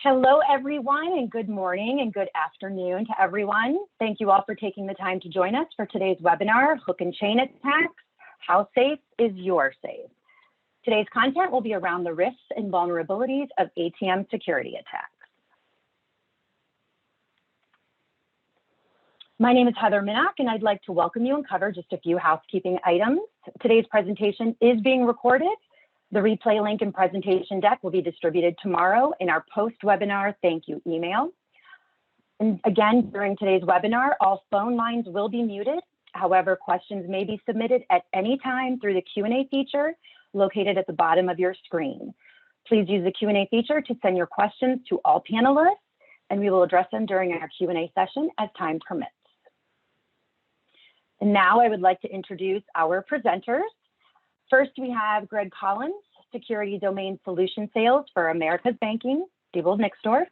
Hello, everyone, and good morning and good afternoon to everyone. Thank you all for taking the time to join us for today's webinar, Hook and Chain Attacks, How Safe is Your Safe? Today's content will be around the risks and vulnerabilities of ATM security attacks. My name is Heather Minnock, and I'd like to welcome you and cover just a few housekeeping items. Today's presentation is being recorded. The replay link and presentation deck will be distributed tomorrow in our post-webinar thank you email. And again, during today's webinar, all phone lines will be muted. However, questions may be submitted at any time through the Q&A feature located at the bottom of your screen. Please use the Q&A feature to send your questions to all panelists, and we will address them during our Q&A session as time permits. And now I would like to introduce our presenters. First, we have Greg Collins, Security Domain Solution Sales for Americas Banking, Diebold Nixdorf.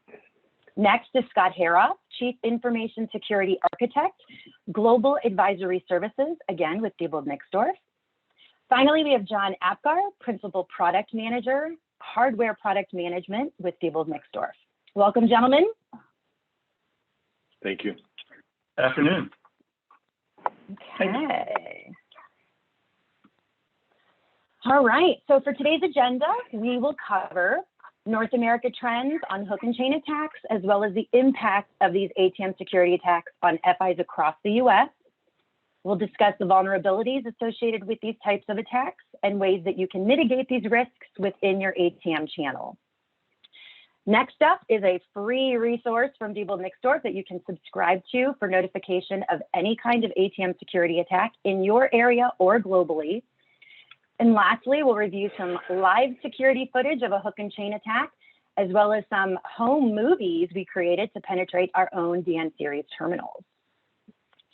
Next is Scott Haroff, Chief Information Security Architect, Global Advisory Services, again with Diebold Nixdorf. Finally, we have John Apgar, Principal Product Manager, Hardware Product Management with Diebold Nixdorf. Welcome, gentlemen. Thank you. Good afternoon. Okay. All right, so for today's agenda, we will cover North America trends on hook and chain attacks, as well as the impact of these ATM security attacks on FIs across the US. We'll discuss the vulnerabilities associated with these types of attacks and ways that you can mitigate these risks within your ATM channel. Next up is a free resource from Diebold Nixdorf that you can subscribe to for notification of any kind of ATM security attack in your area or globally. And lastly, we'll review some live security footage of a hook and chain attack, as well as some home movies we created to penetrate our own DN series terminals.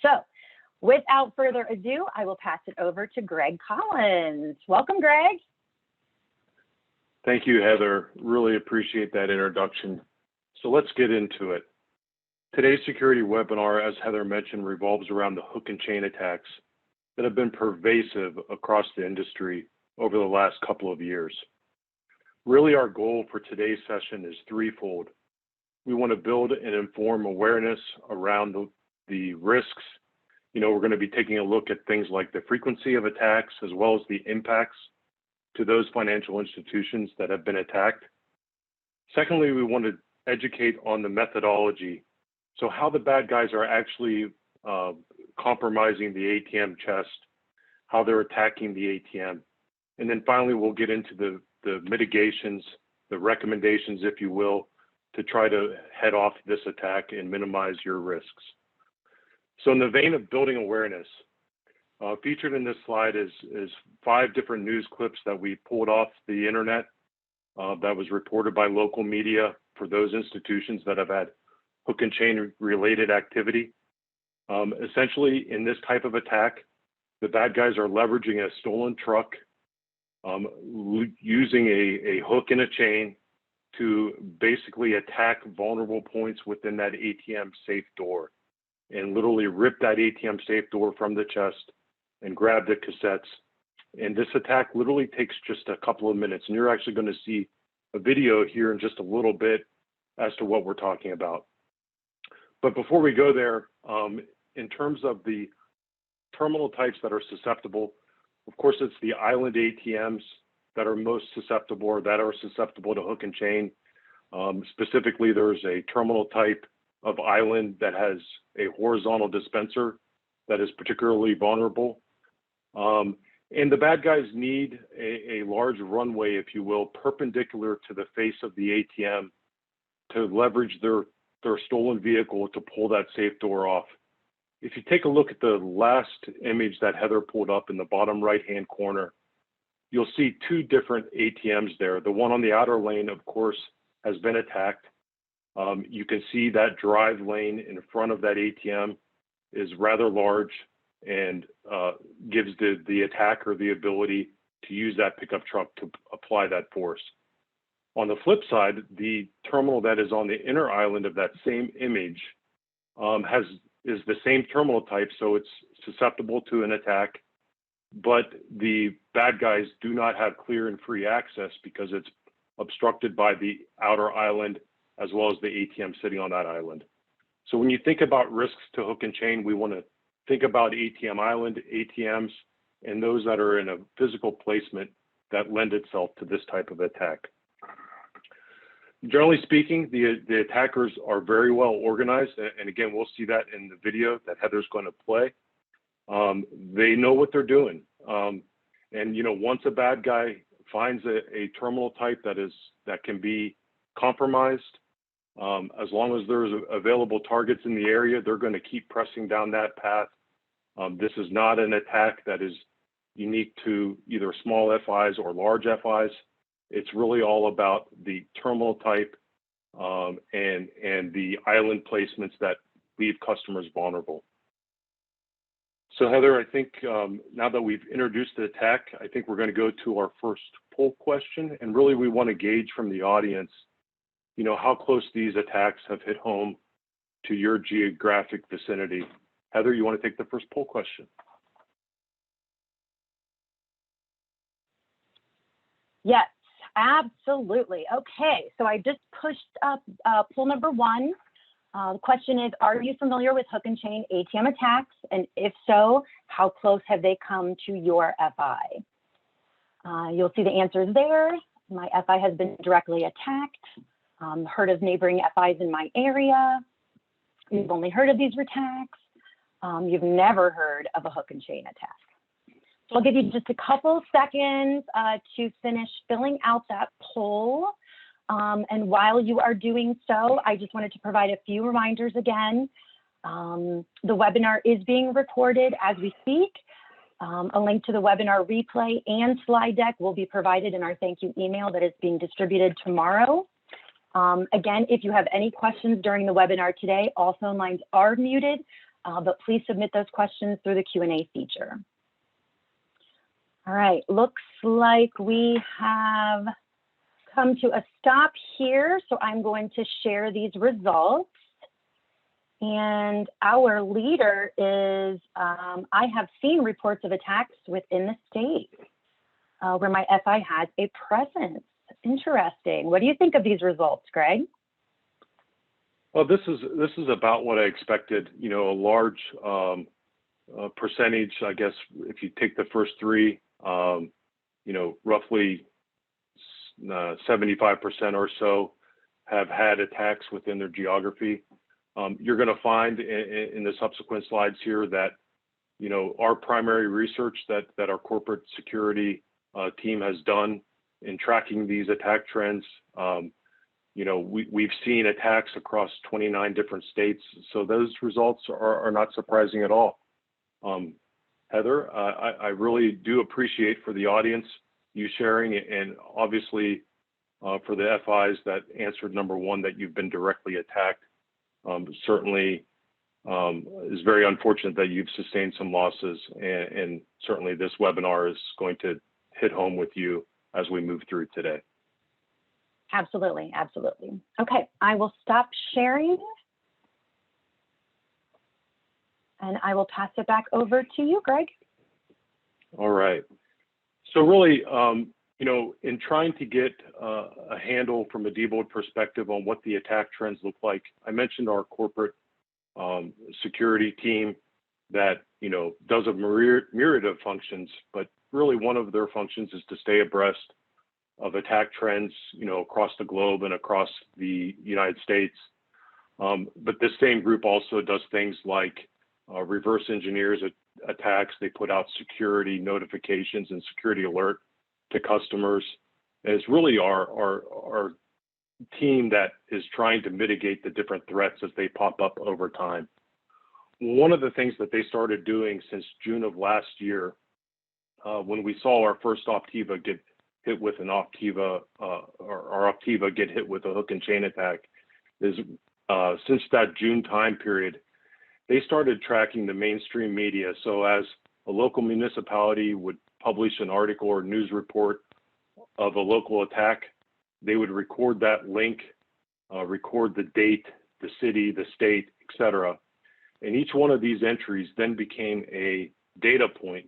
So without further ado, I will pass it over to Greg Collins. Welcome, Greg. Thank you, Heather. Really appreciate that introduction. So let's get into it. Today's security webinar, as Heather mentioned, revolves around the hook and chain attacks that have been pervasive across the industry over the last couple of years. Really, our goal for today's session is threefold. We want to build and inform awareness around the risks. You know, we're going to be taking a look at things like the frequency of attacks, as well as the impacts to those financial institutions that have been attacked. Secondly, we want to educate on the methodology. So how the bad guys are actually compromising the ATM chest, how they're attacking the ATM. And then finally, we'll get into the mitigations, the recommendations, if you will, to try to head off this attack and minimize your risks. So in the vein of building awareness, featured in this slide is 5 different news clips that we pulled off the internet that was reported by local media for those institutions that have had hook and chain related activity. Essentially, in this type of attack, the bad guys are leveraging a stolen truck, using a hook and a chain to basically attack vulnerable points within that ATM safe door and literally rip that ATM safe door from the chest and grab the cassettes. And this attack literally takes just a couple of minutes. And you're actually going to see a video here in just a little bit as to what we're talking about. But before we go there, in terms of the terminal types that are susceptible, of course, it's the island ATMs that are most susceptible or that are susceptible to hook and chain. Specifically, there's a terminal type of island that has a horizontal dispenser that is particularly vulnerable. And the bad guys need a large runway, if you will, perpendicular to the face of the ATM to leverage their stolen vehicle to pull that safe door off. If you take a look at the last image that Heather pulled up in the bottom right-hand corner, you'll see 2 different ATMs there. The one on the outer lane, of course, has been attacked. You can see that drive lane in front of that ATM is rather large and gives the attacker the ability to use that pickup truck to apply that force. On the flip side, the terminal that is on the inner island of that same image is the same terminal type, so it's susceptible to an attack, but the bad guys do not have clear and free access because it's obstructed by the outer island as well as the ATM sitting on that island. So when you think about risks to hook and chain, we want to think about ATM island, ATMs, and those that are in a physical placement that lend itself to this type of attack. Generally speaking, the attackers are very well organized, and again, we'll see that in the video that Heather's going to play. They know what they're doing, and once a bad guy finds a terminal type that can be compromised, as long as there's available targets in the area, they're going to keep pressing down that path. This is not an attack that is unique to either small FIs or large FIs. It's really all about the terminal type and the island placements that leave customers vulnerable. So Heather, I think now that we've introduced the attack, I think we're going to go to our first poll question. And really we want to gauge from the audience, how close these attacks have hit home to your geographic vicinity. Heather, you want to take the first poll question? Yes, absolutely. Okay, so I just pushed up poll number 1. The question is, are you familiar with hook and chain ATM attacks? And if so, how close have they come to your FI? You'll see the answers there. My FI has been directly attacked. Heard of neighboring FIs in my area. You've only heard of these attacks. You've never heard of a hook and chain attack. So I'll give you just a couple seconds to finish filling out that poll. And while you are doing so, I just wanted to provide a few reminders again. The webinar is being recorded as we speak. A link to the webinar replay and slide deck will be provided in our thank you email that is being distributed tomorrow. Again, if you have any questions during the webinar today, all phone lines are muted, but please submit those questions through the Q&A feature. All right, looks like we have come to a stop here, so I'm going to share these results. And our leader is, I have seen reports of attacks within the state where my FI has a presence. Interesting. What do you think of these results, Greg? Well, this is about what I expected. A large percentage, I guess, if you take the first 3, roughly 75% or so have had attacks within their geography. You're going to find in the subsequent slides here that, our primary research that our corporate security team has done in tracking these attack trends, we've seen attacks across 29 different states. So those results are not surprising at all. Heather, I really do appreciate for the audience you sharing, and obviously for the FIs that answered number 1 that you've been directly attacked. Certainly is very unfortunate that you've sustained some losses, and certainly this webinar is going to hit home with you as we move through today. Absolutely, absolutely. Okay, I will stop sharing. And I will pass it back over to you, Greg. All right. So really, in trying to get a handle from a Diebold perspective on what the attack trends look like, I mentioned our corporate security team that, does a myriad of functions, but really one of their functions is to stay abreast of attack trends, across the globe and across the United States. But this same group also does things like reverse engineers attacks. They put out security notifications and security alert to customers. And it's really our team that is trying to mitigate the different threats as they pop up over time. One of the things that they started doing since June of last year, when we saw our first Optiva get hit with an Optiva, or our Optiva get hit with a hook and chain attack, is since that June time period, they started tracking the mainstream media. So as a local municipality would publish an article or news report of a local attack, they would record that link, record the date, the city, the state, etc. And each one of these entries then became a data point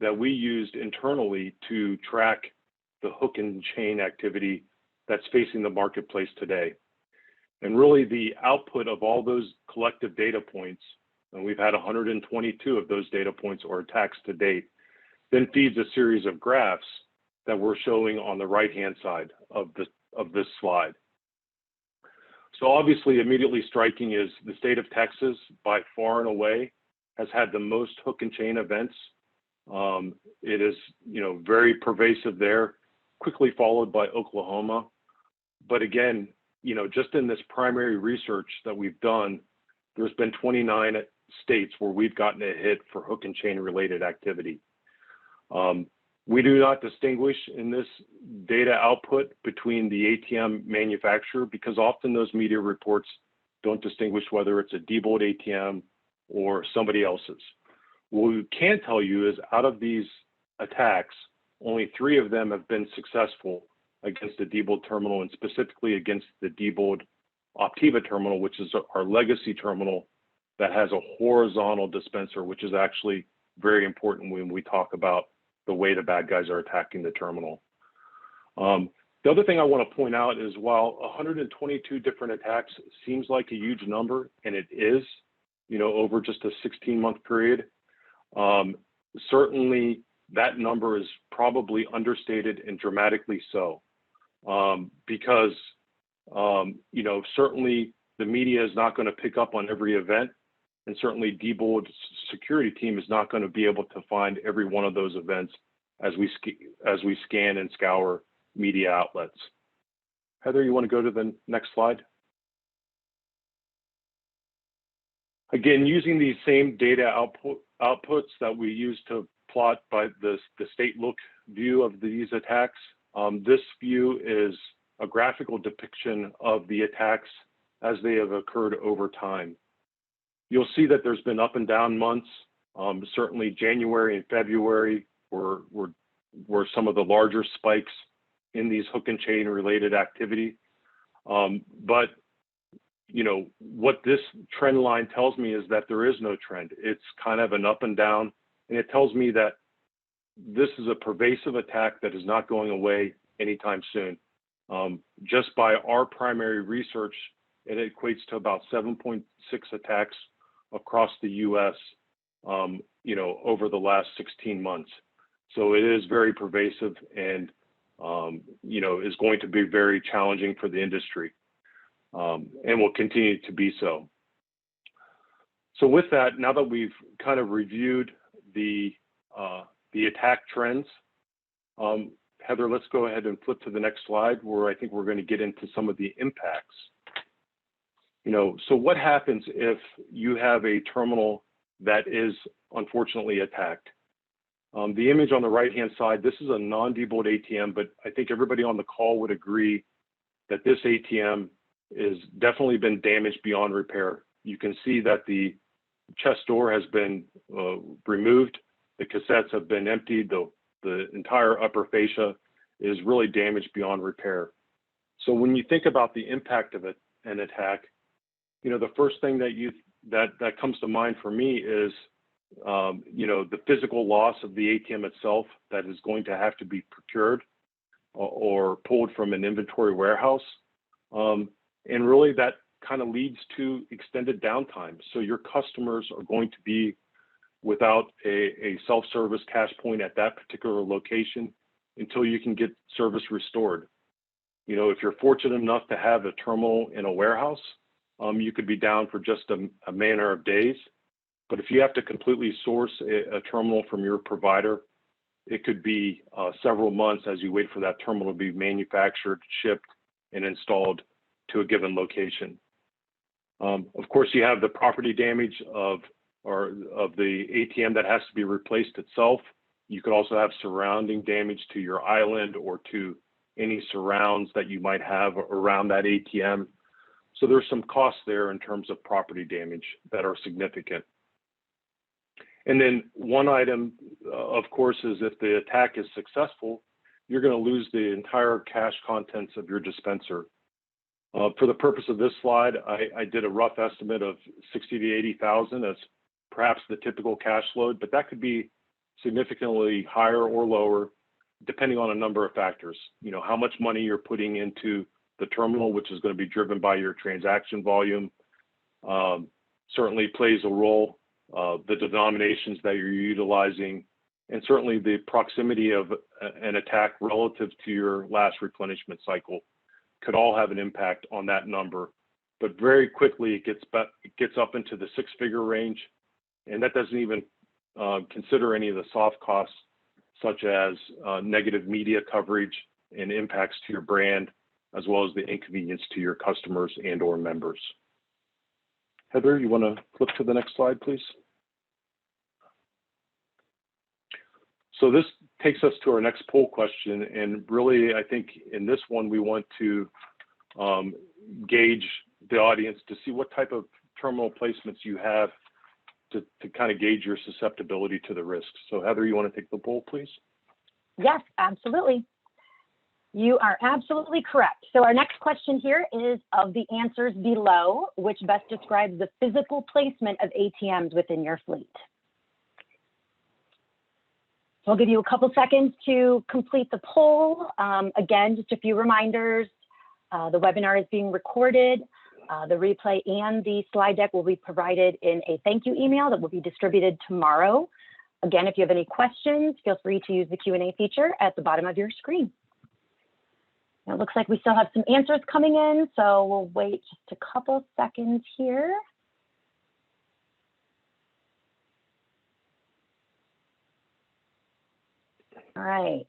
that we used internally to track the hook and chain activity that's facing the marketplace today. And really the output of all those collective data points, and we've had 122 of those data points or attacks to date, then feeds a series of graphs that we're showing on the right-hand side of this slide. So obviously immediately striking is the state of Texas by far and away has had the most hook and chain events. It is, very pervasive there, quickly followed by Oklahoma. But again, just in this primary research that we've done, there's been 29 states where we've gotten a hit for hook and chain related activity. We do not distinguish in this data output between the ATM manufacturer because often those media reports don't distinguish whether it's a Diebold ATM or somebody else's. What we can tell you is out of these attacks, only 3 of them have been successful against the Diebold terminal and specifically against the Diebold Optiva terminal, which is our legacy terminal that has a horizontal dispenser, which is actually very important when we talk about the way the bad guys are attacking the terminal. The other thing I want to point out is while 122 different attacks seems like a huge number, and it is, over just a 16-month period, certainly that number is probably understated and dramatically so. Because, certainly the media is not going to pick up on every event, and certainly Diebold's security team is not going to be able to find every one of those events as we scan and scour media outlets. Heather, you want to go to the next slide? Again, using these same data outputs that we use to plot by the state look view of these attacks, this view is a graphical depiction of the attacks as they have occurred over time. You'll see that there's been up and down months. Certainly January and February were some of the larger spikes in these hook and chain related activity. But what this trend line tells me is that there is no trend. It's kind of an up and down, and it tells me that this is a pervasive attack that is not going away anytime soon. Just by our primary research, it equates to about 7.6 attacks across the U.S. Over the last 16 months. So it is very pervasive and is going to be very challenging for the industry, and will continue to be so. So with that, now that we've kind of reviewed the attack trends, Heather, let's go ahead and flip to the next slide where I think we're going to get into some of the impacts. So what happens if you have a terminal that is unfortunately attacked? The image on the right-hand side, this is a non-Diebold ATM, but I think everybody on the call would agree that this ATM is definitely been damaged beyond repair. You can see that the chest door has been removed, the cassettes have been emptied, the entire upper fascia is really damaged beyond repair. So when you think about the impact of an attack, the first thing that comes to mind for me is the physical loss of the ATM itself that is going to have to be procured or pulled from an inventory warehouse. And really that kind of leads to extended downtime. So your customers are going to be without a self-service cash point at that particular location until you can get service restored. If you're fortunate enough to have a terminal in a warehouse, you could be down for just a matter of days. But if you have to completely source a terminal from your provider, it could be several months as you wait for that terminal to be manufactured, shipped, and installed to a given location. Of course, you have the property damage of the ATM that has to be replaced itself. You could also have surrounding damage to your island or to any surrounds that you might have around that ATM. So there's some costs there in terms of property damage that are significant. And then one item, of course, is if the attack is successful, you're going to lose the entire cash contents of your dispenser. For the purpose of this slide, I did a rough estimate of 60 to 80,000 as perhaps the typical cash load, but that could be significantly higher or lower depending on a number of factors. How much money you're putting into the terminal, which is going to be driven by your transaction volume, certainly plays a role. The denominations that you're utilizing, and certainly the proximity of an attack relative to your last replenishment cycle could all have an impact on that number. But very quickly, it gets up into the six-figure range, and that doesn't even consider any of the soft costs, such as negative media coverage and impacts to your brand, as well as the inconvenience to your customers and/or members. Heather, you want to flip to the next slide, please? So this takes us to our next poll question, and really, I think in this one, we want to gauge the audience to see what type of terminal placements you have to kind of gauge your susceptibility to the risks. So Heather, you want to take the poll, please? Yes, absolutely. You are absolutely correct. So our next question here is, of the answers below, which best describes the physical placement of ATMs within your fleet? So I'll give you a couple seconds to complete the poll. Again, just a few reminders. The webinar is being recorded. The replay and the slide deck will be provided in a thank you email that will be distributed tomorrow. Again, if you have any questions, feel free to use the Q&A feature at the bottom of your screen. It looks like we still have some answers coming in, so we'll wait just a couple seconds here. All right.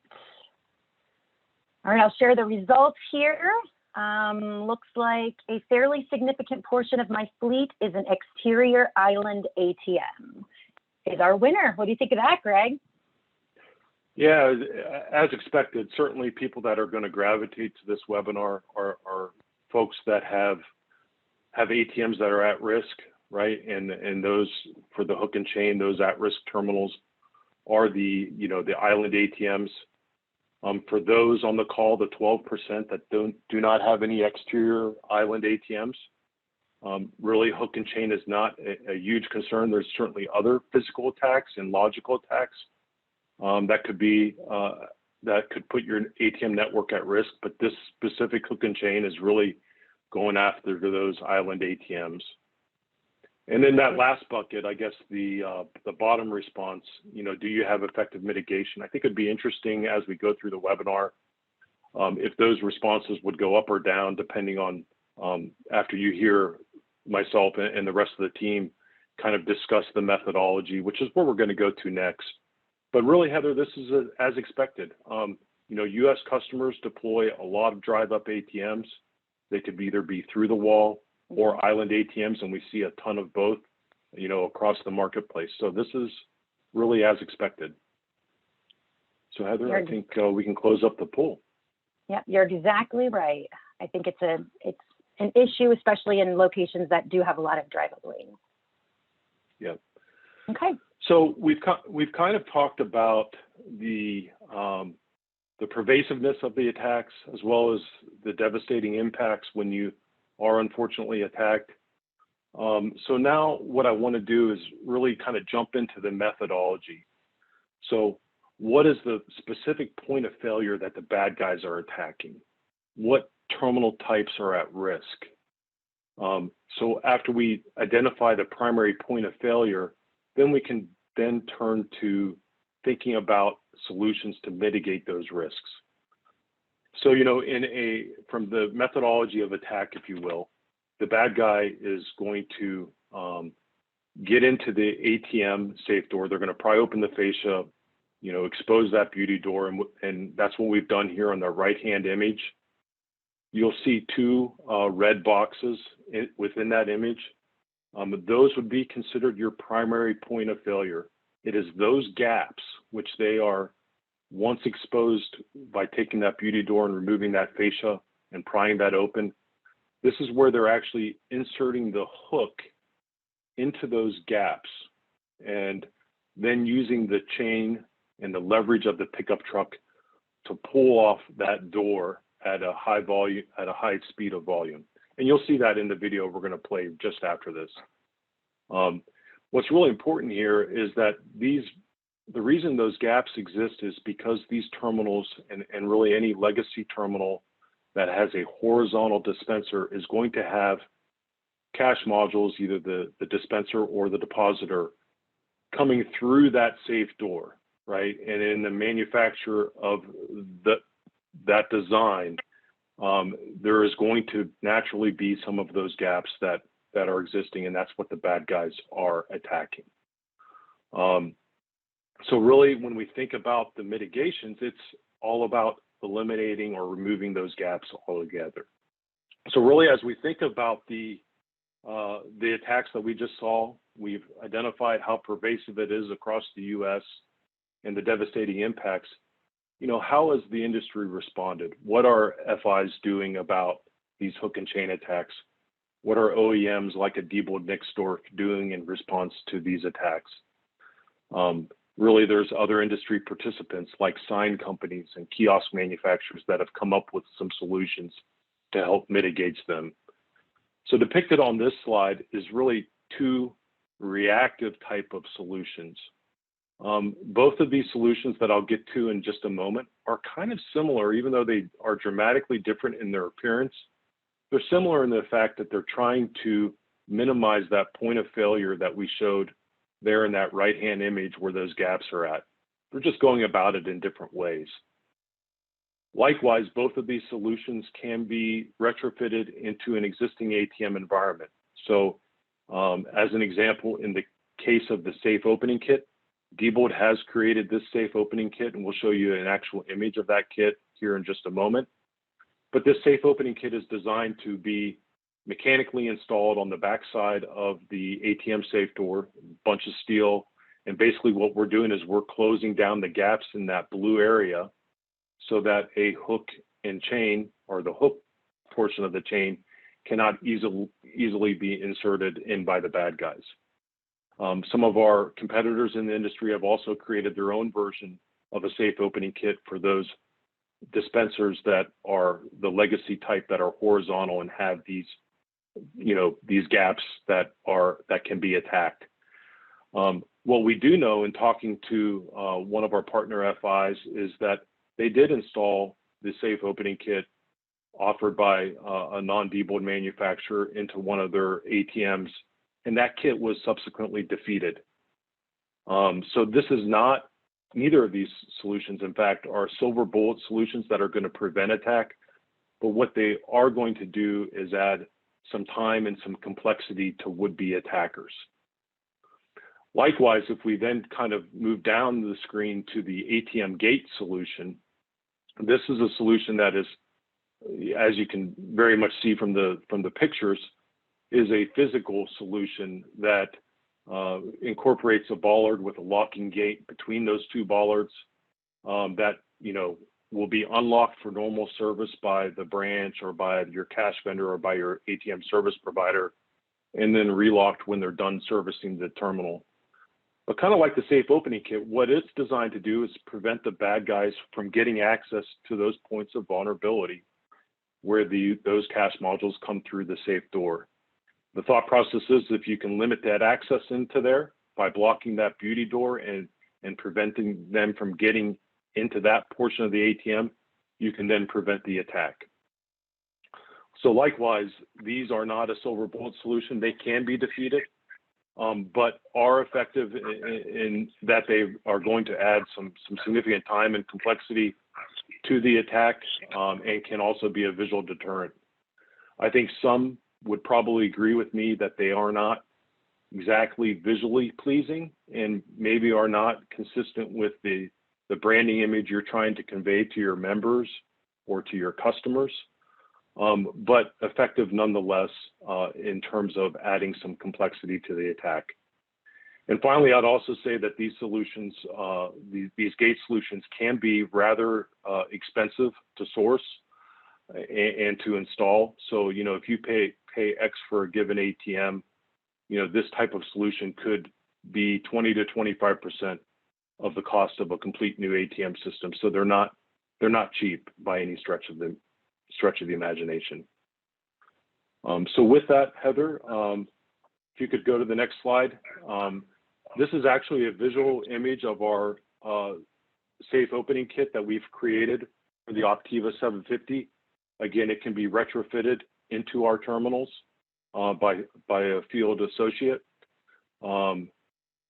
All right, I'll share the results here. Looks like a fairly significant portion of my fleet is an exterior island ATM. Is our winner. What do you think of that, Greg? Yeah, as expected, certainly people that are going to gravitate to this webinar are folks that have ATMs that are at risk, right? And those for the hook and chain, those at-risk terminals are the island ATMs. For those on the call, the 12% that do not have any exterior island ATMs, really hook and chain is not a huge concern. There's certainly other physical attacks and logical attacks that could put your ATM network at risk, but this specific hook and chain is really going after those island ATMs. And then that last bucket, I guess the bottom response, do you have effective mitigation? I think it'd be interesting as we go through the webinar if those responses would go up or down depending on after you hear myself and the rest of the team kind of discuss the methodology, which is where we're going to go to next. But really, Heather, this is as expected. U.S. customers deploy a lot of drive-up ATMs. They could either be through the wall or island ATMs, and we see a ton of both, across the marketplace. So this is really as expected. So Heather, I think we can close up the poll. Yep, you're exactly right. I think it's an issue, especially in locations that do have a lot of drive-up lanes. Yep. Okay. So we've kind of talked about the pervasiveness of the attacks, as well as the devastating impacts when you are unfortunately attacked. So now what I want to do is really kind of jump into the methodology. So what is the specific point of failure that the bad guys are attacking? What terminal types are at risk? So after we identify the primary point of failure, then we can then turn to thinking about solutions to mitigate those risks. So, from the methodology of attack, if you will, the bad guy is going to get into the ATM safe door. They're going to pry open the fascia, expose that beauty door. And that's what we've done here on the right-hand image. You'll see two red boxes within that image. Those would be considered your primary point of failure. It is those gaps which they are once exposed by taking that beauty door and removing that fascia and prying that open. This is where they're actually inserting the hook into those gaps and then using the chain and the leverage of the pickup truck to pull off that door at a high volume, at a high speed of volume. And you'll see that in the video we're going to play just after this. What's really important here is that the reason those gaps exist is because these terminals and really any legacy terminal that has a horizontal dispenser is going to have cash modules, either the dispenser or the depositor, coming through that safe door, right? And in the manufacture of that design, there is going to naturally be some of those gaps that are existing, and that's what the bad guys are attacking. So really, when we think about the mitigations, it's all about eliminating or removing those gaps altogether. So really, as we think about the attacks that we just saw, we've identified how pervasive it is across the U.S. and the devastating impacts. You know, how has the industry responded? What are FIs doing about these hook and chain attacks? What are OEMs like a Diebold Nixdorf doing in response to these attacks? Really, there's other industry participants like sign companies and kiosk manufacturers that have come up with some solutions to help mitigate them. So depicted on this slide is really two reactive type of solutions. Both of these solutions that I'll get to in just a moment are kind of similar, even though they are dramatically different in their appearance. They're similar in the fact that they're trying to minimize that point of failure that we showed there in that right-hand image where those gaps are at. They're just going about it in different ways. Likewise, both of these solutions can be retrofitted into an existing ATM environment. So as an example, in the case of the safe opening kit, Diebold has created this safe opening kit, and we'll show you an actual image of that kit here in just a moment. But this safe opening kit is designed to be mechanically installed on the backside of the ATM safe door, bunch of steel. And basically what we're doing is we're closing down the gaps in that blue area so that a hook and chain, or the hook portion of the chain, cannot easily be inserted in by the bad guys. Some of our competitors in the industry have also created their own version of a safe opening kit for those dispensers that are the legacy type, that are horizontal and have these, you know, these gaps that can be attacked. What we do know in talking to one of our partner FIs is that they did install the safe opening kit offered by a non-Diebold manufacturer into one of their ATMs, and that kit was subsequently defeated. So this is not, neither of these solutions, in fact, are silver bullet solutions that are going to prevent attack, but what they are going to do is add some time and some complexity to would-be attackers. Likewise, if we then kind of move down the screen to the ATM gate solution, this is a solution that is, as you can very much see from the pictures, is a physical solution that incorporates a bollard with a locking gate between those two bollards that, you know, will be unlocked for normal service by the branch or by your cash vendor or by your ATM service provider, and then relocked when they're done servicing the terminal. But kind of like the safe opening kit, what it's designed to do is prevent the bad guys from getting access to those points of vulnerability where those cash modules come through the safe door. The thought process is if you can limit that access into there by blocking that beauty door and preventing them from getting into that portion of the ATM, you can then prevent the attack. So likewise, these are not a silver bullet solution. They can be defeated, but are effective in that they are going to add some significant time and complexity to the attack, and can also be a visual deterrent. I think some would probably agree with me that they are not exactly visually pleasing and maybe are not consistent with the branding image you're trying to convey to your members or to your customers, but effective nonetheless in terms of adding some complexity to the attack. And finally, I'd also say that these solutions, these gate solutions can be rather expensive to source and to install. So, you know, if you pay X for a given ATM, you know, this type of solution could be 20 to 25% of the cost of a complete new ATM system. So they're not cheap by any stretch of the imagination. So with that, Heather, if you could go to the next slide. This is actually a visual image of our safe opening kit that we've created for the Optiva 750. Again, it can be retrofitted into our terminals by a field associate.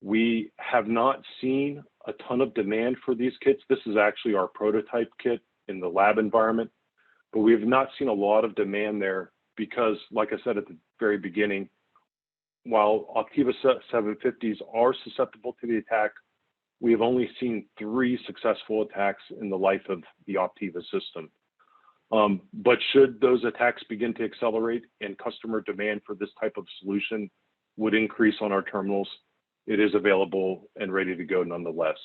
We have not seen a ton of demand for these kits. This is actually our prototype kit in the lab environment, but we have not seen a lot of demand there because, like I said at the very beginning, while Optiva 750s are susceptible to the attack, we have only seen 3 successful attacks in the life of the Optiva system. But should those attacks begin to accelerate and customer demand for this type of solution would increase on our terminals, it is available and ready to go nonetheless.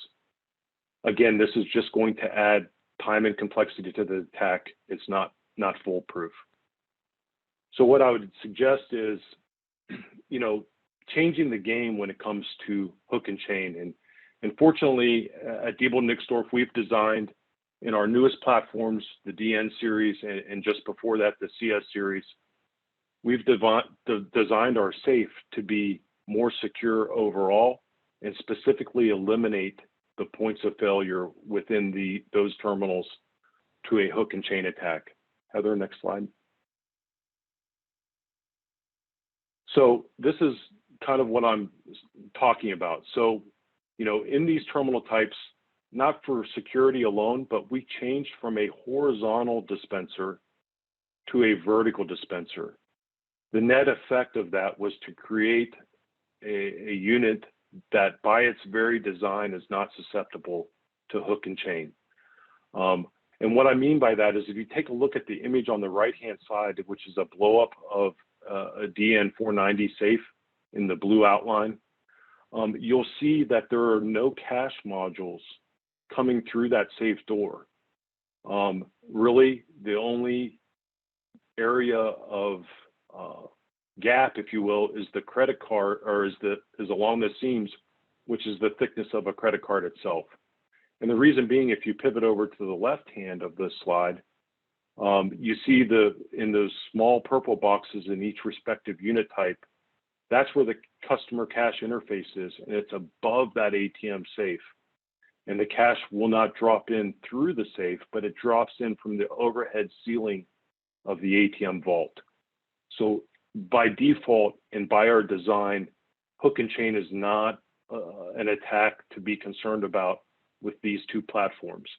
Again, this is just going to add time and complexity to the attack. It's not foolproof. So what I would suggest is, changing the game when it comes to hook and chain. And fortunately, at Diebold Nixdorf, we've designed in our newest platforms, the DN series, and just before that, the CS series, we've designed our safe to be more secure overall and specifically eliminate the points of failure within those terminals to a hook and chain attack. Heather, next slide. So this is kind of what I'm talking about. So, in these terminal types, not for security alone, but we changed from a horizontal dispenser to a vertical dispenser. The net effect of that was to create a unit that by its very design is not susceptible to hook and chain. And what I mean by that is if you take a look at the image on the right-hand side, which is a blow-up of a DN 490 safe in the blue outline, you'll see that there are no cache modules coming through that safe door. Really, the only area of gap, if you will, is the credit card, or is along the seams, which is the thickness of a credit card itself. And the reason being, if you pivot over to the left hand of this slide, you see in those small purple boxes in each respective unit type, that's where the customer cache interface is, and it's above that ATM safe. And the cache will not drop in through the safe, but it drops in from the overhead ceiling of the ATM vault. So by default and by our design, hook and chain is not an attack to be concerned about with these 2 platforms.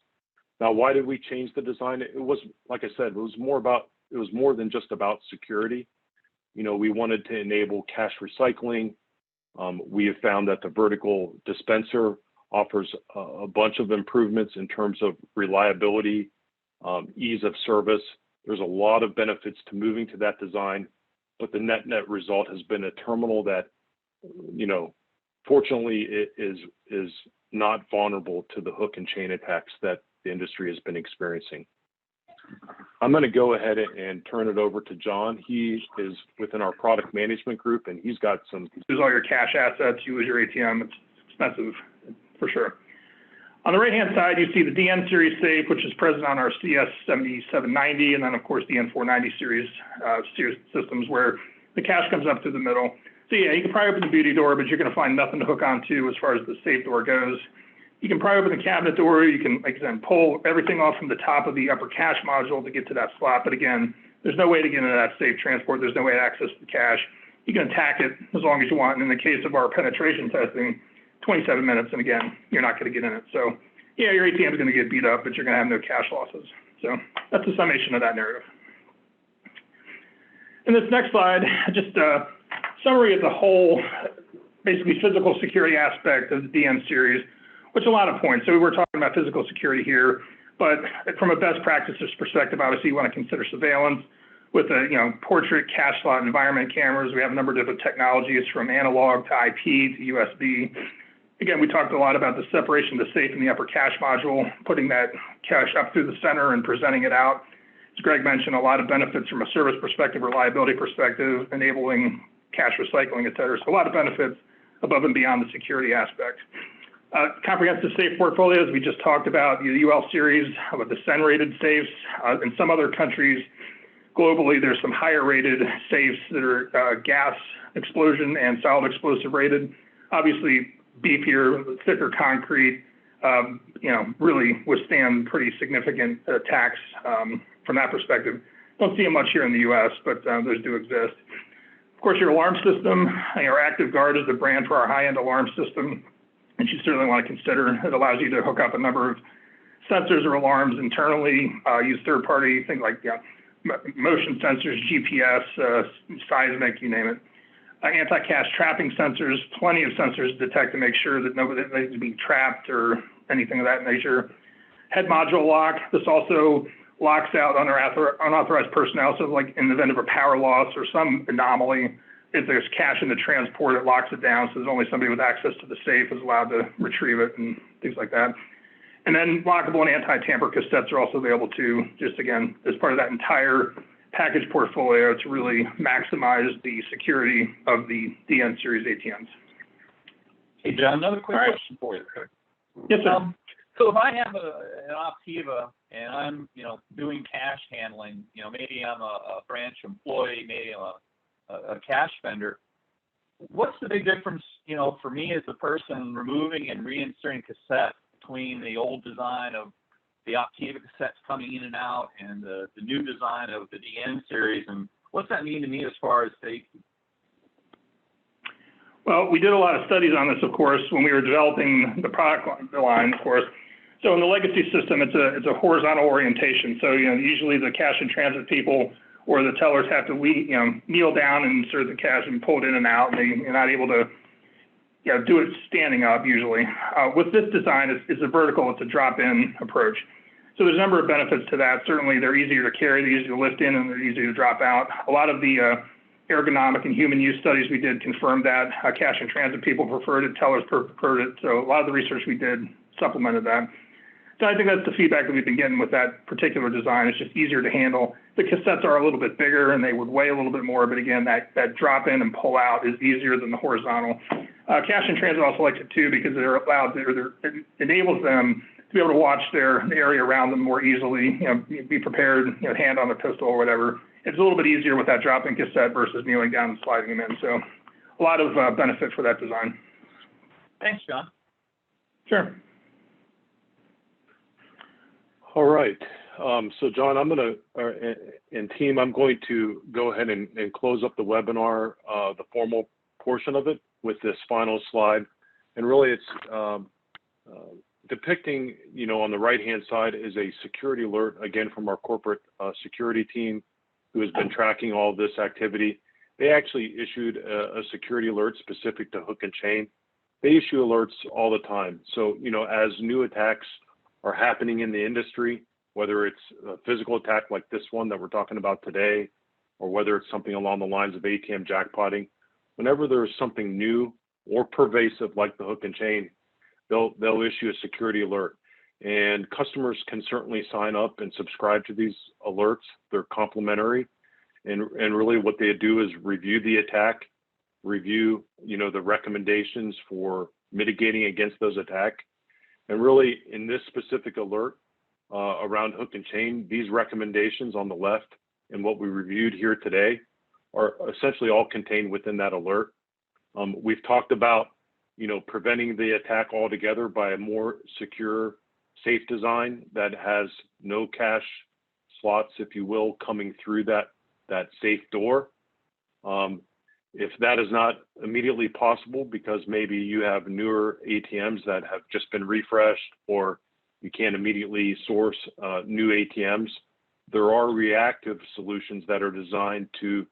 Now, why did we change the design? It was, like I said, it was more than just about security. We wanted to enable cache recycling. We have found that the vertical dispenser offers a bunch of improvements in terms of reliability, ease of service. There's a lot of benefits to moving to that design, but the net result has been a terminal that, fortunately, it is not vulnerable to the hook and chain attacks that the industry has been experiencing. I'm going to go ahead and turn it over to John. He is within our product management group, and he's got some. Use all your cash assets, you lose your ATM. It's expensive, for sure. On the right-hand side, you see the DN series safe, which is present on our CS 7790, and then, of course, the N490 series systems where the cache comes up through the middle. So, yeah, you can pry open the beauty door, but you're going to find nothing to hook onto as far as the safe door goes. You can pry open the cabinet door. You can, like I said, pull everything off from the top of the upper cache module to get to that slot. But again, there's no way to get into that safe transport. There's no way to access the cache. You can attack it as long as you want. And in the case of our penetration testing, 27 minutes, and again, you're not going to get in it. So, yeah, your ATM is going to get beat up, but you're going to have no cache losses. So that's the summation of that narrative. In this next slide, just a summary of the whole, basically physical security aspect of the DN series, which a lot of points. So we're talking about physical security here, but from a best practices perspective, obviously you want to consider surveillance with portrait, cache slot, environment cameras. We have a number of different technologies from analog to IP to USB. Again, we talked a lot about the separation of the safe in the upper cache module, putting that cache up through the center and presenting it out. As Greg mentioned, a lot of benefits from a service perspective, reliability perspective, enabling cache recycling, et cetera. So a lot of benefits above and beyond the security aspect. Comprehensive safe portfolios, we just talked about the UL series with the SEN rated safes. In some other countries globally, there's some higher rated safes that are gas explosion and solid explosive rated. Obviously, beefier, thicker concrete, really withstand pretty significant attacks from that perspective. Don't see them much here in the U.S., but those do exist. Of course, your alarm system, our Active Guard is the brand for our high-end alarm system, and you certainly want to consider. It allows you to hook up a number of sensors or alarms internally, use third-party things like motion sensors, GPS, seismic, you name it. Anti-cache trapping sensors, plenty of sensors to detect to make sure that nobody is being trapped or anything of that nature. Head module lock. This also locks out unauthorized personnel. So like in the event of a power loss or some anomaly, if there's cache in the transport, it locks it down. So there's only somebody with access to the safe is allowed to retrieve it and things like that. And then lockable and anti-tamper cassettes are also available too, just again, as part of that entire package portfolio to really maximize the security of the DN series ATMs. Hey, John, another quick question for you. Yes, sir. So if I have an Optiva and I'm, doing cash handling, maybe I'm a branch employee, maybe I'm a cash vendor, what's the big difference, for me as a person removing and reinserting cassette between the old design of the Optiva cassettes coming in and out and the new design of the DN series, and what's that mean to me as far as safety? Well, we did a lot of studies on this, of course, when we were developing the product line, of course. So in the legacy system, it's a horizontal orientation. So, usually the cash in transit people or the tellers have to kneel down and insert the cash and pull it in and out, and they're not able to do it standing up usually. With this design, it's a vertical, it's a drop-in approach. So there's a number of benefits to that. Certainly, they're easier to carry, they're easier to lift in, and they're easier to drop out. A lot of the ergonomic and human use studies we did confirmed that. Cash in transit people preferred it, tellers preferred it. So a lot of the research we did supplemented that. So I think that's the feedback that we've been getting with that particular design. It's just easier to handle. The cassettes are a little bit bigger and they would weigh a little bit more, but again, that drop in and pull out is easier than the horizontal. Cash in transit also likes it too because it enables them to be able to watch the area around them more easily, be prepared, hand on the pistol or whatever. It's a little bit easier with that drop-in cassette versus kneeling down and sliding them in. So a lot of benefit for that design. Thanks, John. Sure. All right. So John, I'm going to, and team, I'm going to go ahead and close up the webinar, the formal portion of it with this final slide. And really it's depicting, on the right-hand side is a security alert, again, from our corporate security team who has been tracking all of this activity. They actually issued a security alert specific to hook and chain. They issue alerts all the time. So, as new attacks are happening in the industry, whether it's a physical attack like this one that we're talking about today, or whether it's something along the lines of ATM jackpotting, whenever there's something new or pervasive like the hook and chain, they'll issue a security alert. And customers can certainly sign up and subscribe to these alerts. They're complimentary. And really what they do is review the attack, review, the recommendations for mitigating against those attacks. And really in this specific alert around hook and chain, these recommendations on the left and what we reviewed here today are essentially all contained within that alert. We've talked about, preventing the attack altogether by a more secure, safe design that has no cache slots, if you will, coming through that safe door. If that is not immediately possible because maybe you have newer ATMs that have just been refreshed or you can't immediately source new ATMs, there are reactive solutions that are designed to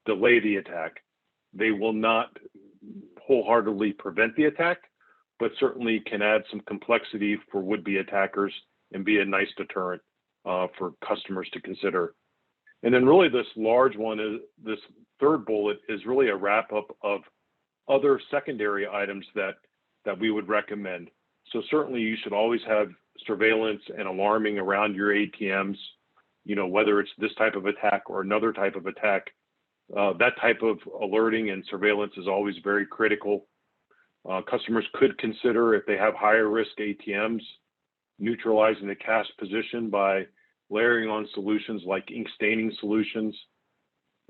delay the attack. They will not wholeheartedly prevent the attack, but certainly can add some complexity for would-be attackers and be a nice deterrent for customers to consider. And then really this large one is this third bullet is really a wrap up of other secondary items that we would recommend. So certainly you should always have surveillance and alarming around your ATMs, whether it's this type of attack or another type of attack. That type of alerting and surveillance is always very critical. Customers could consider, if they have higher risk ATMs, neutralizing the cache position by layering on solutions like ink staining solutions.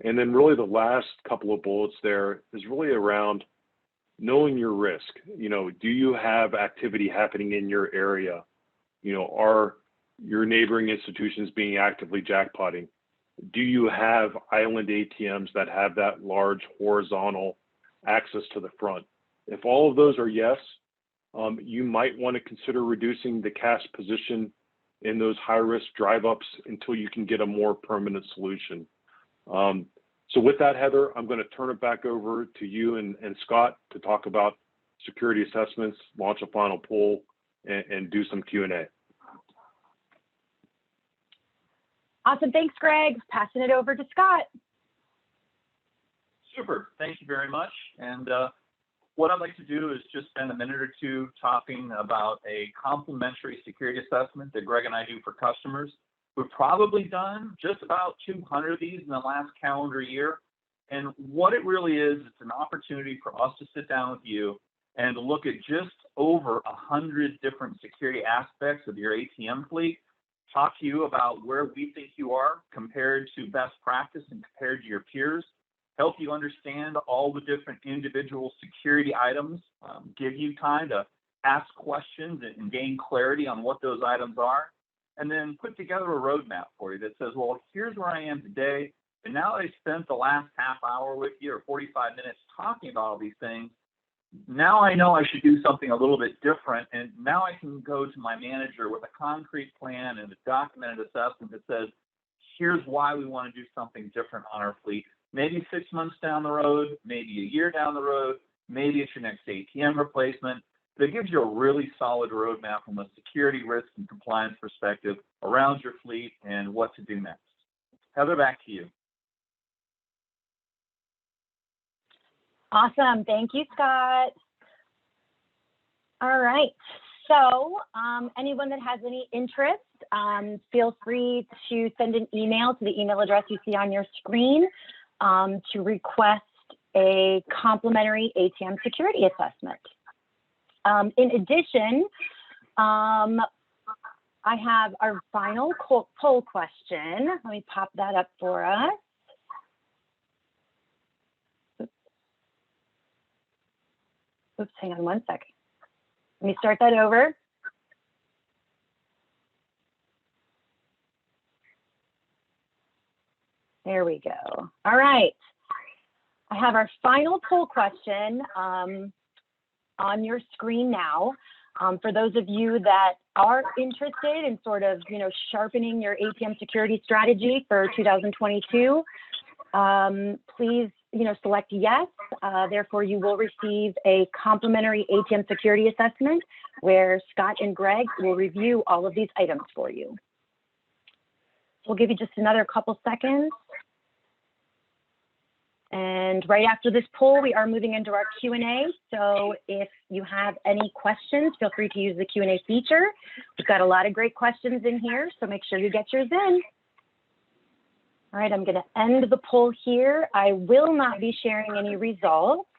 And then really the last couple of bullets there is really around knowing your risk. Do you have activity happening in your area? Are your neighboring institutions being actively jackpotting? Do you have island ATMs that have that large horizontal access to the front? If all of those are yes, you might want to consider reducing the cash position in those high-risk drive-ups until you can get a more permanent solution. So with that, Heather, I'm going to turn it back over to you and Scott to talk about security assessments, launch a final poll, and do some Q&A. Awesome. Thanks, Greg. Passing it over to Scott. Super. Thank you very much. And what I'd like to do is just spend a minute or two talking about a complimentary security assessment that Greg and I do for customers. We've probably done just about 200 of these in the last calendar year. And what it really is, it's an opportunity for us to sit down with you and look at just over 100 different security aspects of your ATM fleet, talk to you about where we think you are compared to best practice and compared to your peers, help you understand all the different individual security items, give you time to ask questions and gain clarity on what those items are, and then put together a roadmap for you that says, well, here's where I am today, and now that I spent the last half hour with you or 45 minutes talking about all these things, now I know I should do something a little bit different, and now I can go to my manager with a concrete plan and a documented assessment that says, here's why we want to do something different on our fleet. Maybe 6 months down the road, maybe a year down the road, maybe it's your next ATM replacement. But it gives you a really solid roadmap from a security risk and compliance perspective around your fleet and what to do next. Heather, back to you. Awesome. Thank you, Scott. All right. So anyone that has any interest, feel free to send an email to the email address you see on your screen to request a complimentary ATM security assessment. In addition, I have our final poll question. Let me pop that up for us. Oops, hang on one second. Let me start that over. There we go. All right. I have our final poll question on your screen now. For those of you that are interested in sort of, sharpening your ATM security strategy for 2022, please, select yes. Therefore, you will receive a complimentary ATM security assessment where Scott and Greg will review all of these items for you. We'll give you just another couple seconds. And right after this poll, we are moving into our Q&A. So if you have any questions, feel free to use the Q&A feature. We've got a lot of great questions in here, so make sure you get yours in. All right, I'm going to end the poll here. I will not be sharing any results.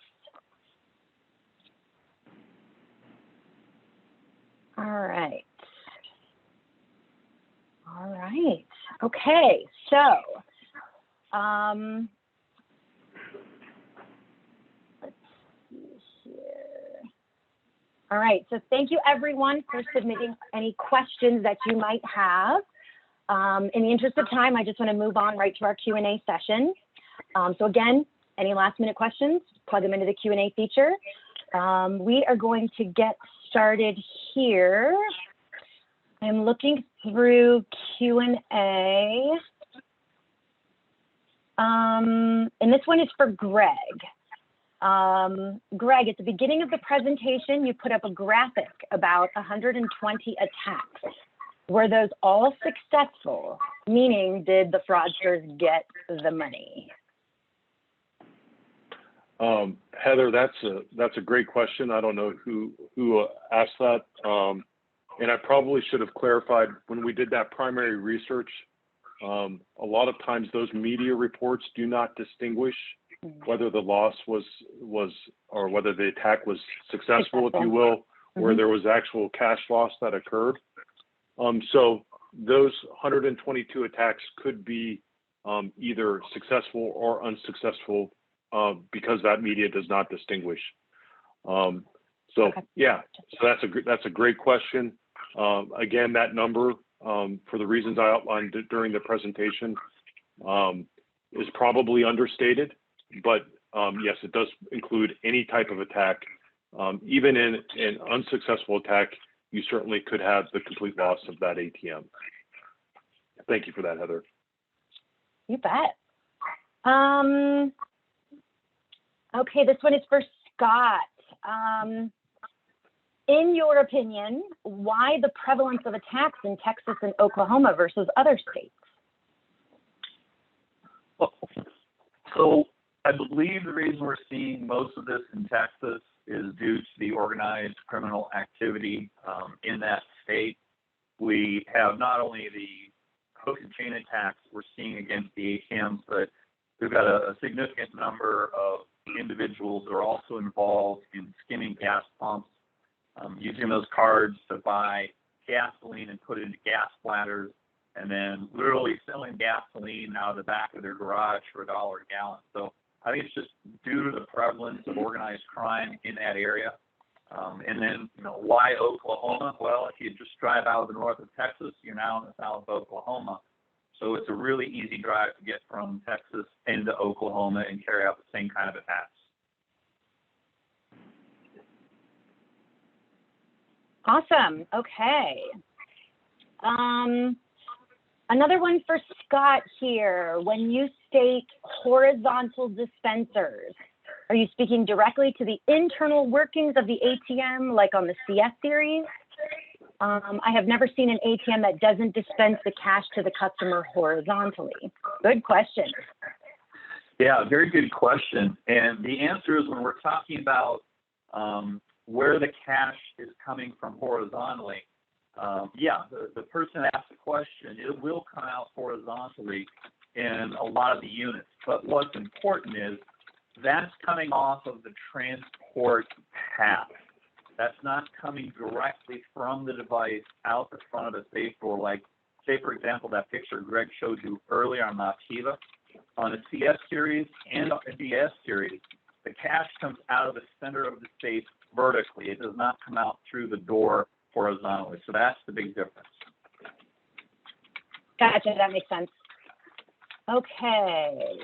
All right. All right. Okay, so let's see here. All right, so thank you everyone for submitting any questions that you might have. In the interest of time, I just want to move on right to our Q&A session. So again, any last minute questions, plug them into the Q&A feature. We are going to get started here. I'm looking through Q&A. And this one is for Greg. Greg, at the beginning of the presentation, you put up a graphic about 120 attacks. Were those all successful? Meaning, did the fraudsters get the money? Heather, that's a great question. I don't know who asked that, and I probably should have clarified when we did that primary research. A lot of times, those media reports do not distinguish whether the loss was or whether the attack was successful, if you will, or there was actual cash loss that occurred. So those 122 attacks could be either successful or unsuccessful because that media does not distinguish. Yeah, so that's a great question. Again, that number for the reasons I outlined during the presentation, is probably understated. But yes, it does include any type of attack. Even in an unsuccessful attack, you certainly could have the complete loss of that ATM. Thank you for that, Heather. You bet. Okay, this one is for Scott. In your opinion, why the prevalence of attacks in Texas and Oklahoma versus other states? So I believe the reason we're seeing most of this in Texas is due to the organized criminal activity in that state. We have not only the hook and chain attacks we're seeing against the ATMs, but we've got a significant number of individuals that are also involved in skimming gas pumps, using those cards to buy gasoline and put it into gas splatters, and then literally selling gasoline out of the back of their garage for $1 a gallon. So I think it's just due to the prevalence of organized crime in that area. And then, why Oklahoma? Well, if you just drive out of the north of Texas, you're now in the south of Oklahoma. So it's a really easy drive to get from Texas into Oklahoma and carry out the same kind of attacks. Awesome. Okay. Another one for Scott here. When you state horizontal dispensers, are you speaking directly to the internal workings of the ATM, like on the CS series? I have never seen an ATM that doesn't dispense the cash to the customer horizontally. Good question. Yeah, very good question. And the answer is, when we're talking about where the cash is coming from horizontally, the person that asked the question, it will come out horizontally in a lot of the units. But what's important is that's coming off of the transport path. That's not coming directly from the device out the front of the safe door. Like, say, for example, that picture Greg showed you earlier on the Activa. On the CS series and the DS series, the cash comes out of the center of the safe vertically. It does not come out through the door horizontally. So that's the big difference. Gotcha, that makes sense. Okay.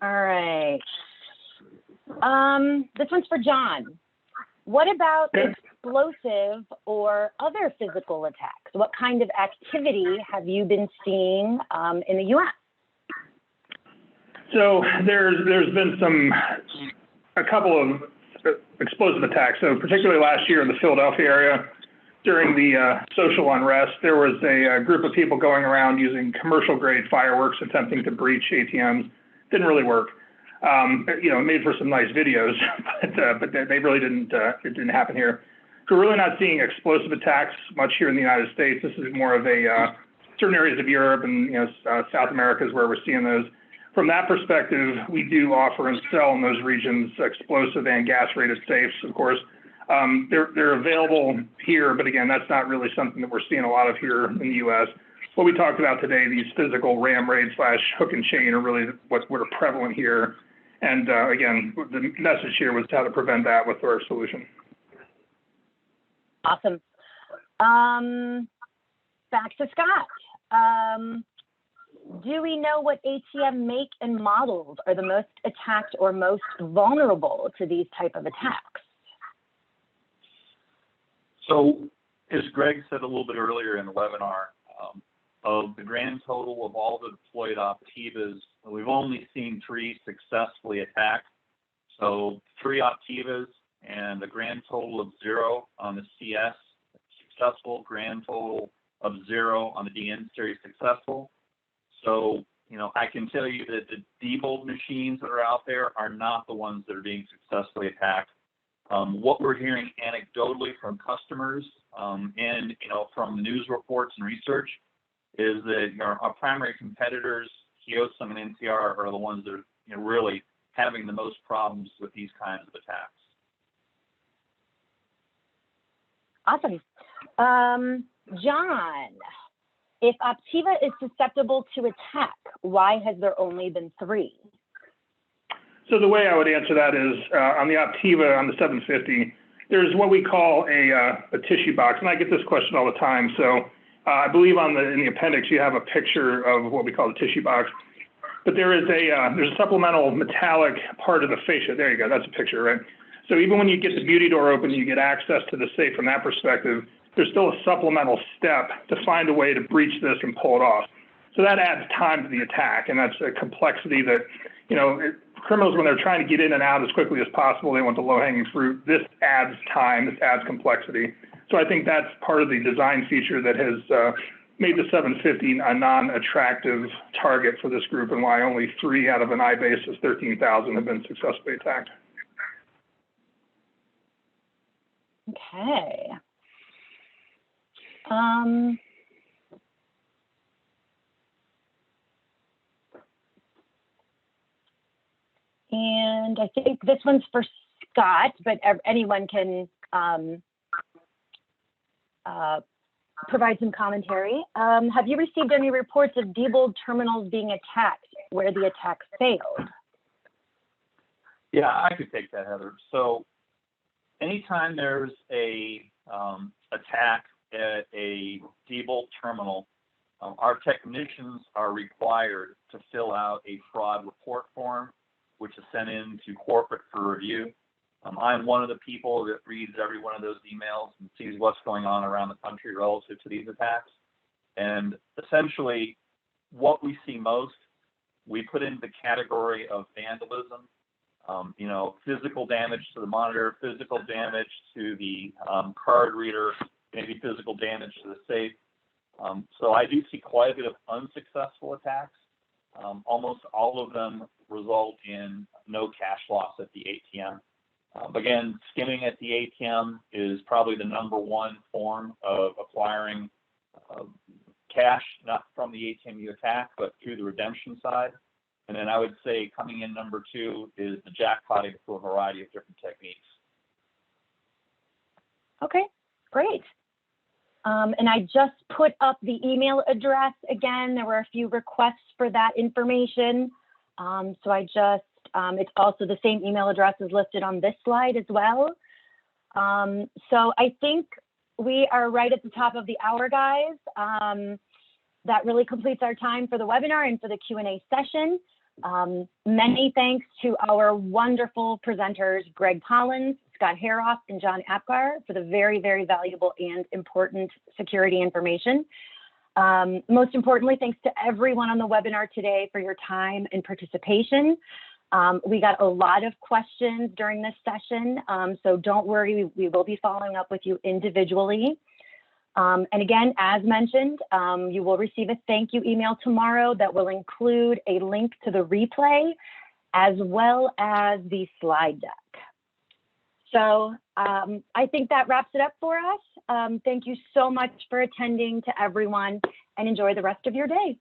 All right. This one's for John. What about explosive or other physical attacks? What kind of activity have you been seeing in the U.S.? So there's been a couple of explosive attacks. So particularly last year in the Philadelphia area, during the social unrest, there was a group of people going around using commercial grade fireworks attempting to breach ATMs. Didn't really work. Made for some nice videos, but they really didn't. It didn't happen here. So we're really not seeing explosive attacks much here in the United States. This is more of a certain areas of Europe and South America is where we're seeing those. From that perspective, we do offer and sell in those regions explosive and gas-rated safes. Of course, they're available here, but again, that's not really something that we're seeing a lot of here in the U.S. What we talked about today, these physical ram raid / hook and chain, are really what are prevalent here. And again, the message here was how to prevent that with our solution. Awesome. Back to Scott. Do we know what ATM make and models are the most attacked or most vulnerable to these type of attacks? So, as Greg said a little bit earlier in the webinar, of the grand total of all the deployed Optivas, we've only seen 3 successfully attacked. So 3 Optivas and a grand total of 0 on the CS successful, grand total of 0 on the DN series successful. So, I can tell you that the Diebold machines that are out there are not the ones that are being successfully attacked. What we're hearing anecdotally from customers and from the news reports and research is that our primary competitors, Kiosum and NCR, are the ones that are really having the most problems with these kinds of attacks. Awesome. John, if Optiva is susceptible to attack, why has there only been 3? So the way I would answer that is on the Optiva, on the 750, there's what we call a tissue box, and I get this question all the time. So I believe in the appendix you have a picture of what we call the tissue box, but there's a supplemental metallic part of the fascia. There you go, that's a picture, right? So even when you get the beauty door open, you get access to the safe from that perspective. There's still a supplemental step to find a way to breach this and pull it off. So that adds time to the attack, and that's a complexity that, criminals, when they're trying to get in and out as quickly as possible, they want the low-hanging fruit. This adds time, this adds complexity. So I think that's part of the design feature that has made the 750 a non-attractive target for this group, and why only 3 out of an I base of 13,000 have been successfully attacked. Okay. And I think this one's for Scott, but anyone can provide some commentary. Have you received any reports of Diebold terminals being attacked where the attack failed? Yeah, I could take that, Heather. So anytime there's a attack at a Diebold terminal, our technicians are required to fill out a fraud report form, which is sent in to corporate for review. I'm one of the people that reads every one of those emails and sees what's going on around the country relative to these attacks. And essentially, what we see most, we put into the category of vandalism. Physical damage to the monitor, physical damage to the card reader, maybe physical damage to the safe. So I do see quite a bit of unsuccessful attacks. Almost all of them result in no cash loss at the ATM. Again, skimming at the ATM is probably the #1 form of acquiring cash, not from the ATM you attack, but through the redemption side. And then I would say coming in #2 is the jackpotting through a variety of different techniques. Okay, great. And I just put up the email address again. There were a few requests for that information. So it's also the same email address as listed on this slide as well. So I think we are right at the top of the hour, guys. That really completes our time for the webinar and for the Q&A session. Many thanks to our wonderful presenters, Greg Collins, Scott Haroff, and John Apgar, for the very, very valuable and important security information. Most importantly, thanks to everyone on the webinar today for your time and participation. We got a lot of questions during this session, so don't worry, we will be following up with you individually. And again, as mentioned, you will receive a thank you email tomorrow that will include a link to the replay as well as the slide deck. So I think that wraps it up for us. Thank you so much for attending to everyone, and enjoy the rest of your day.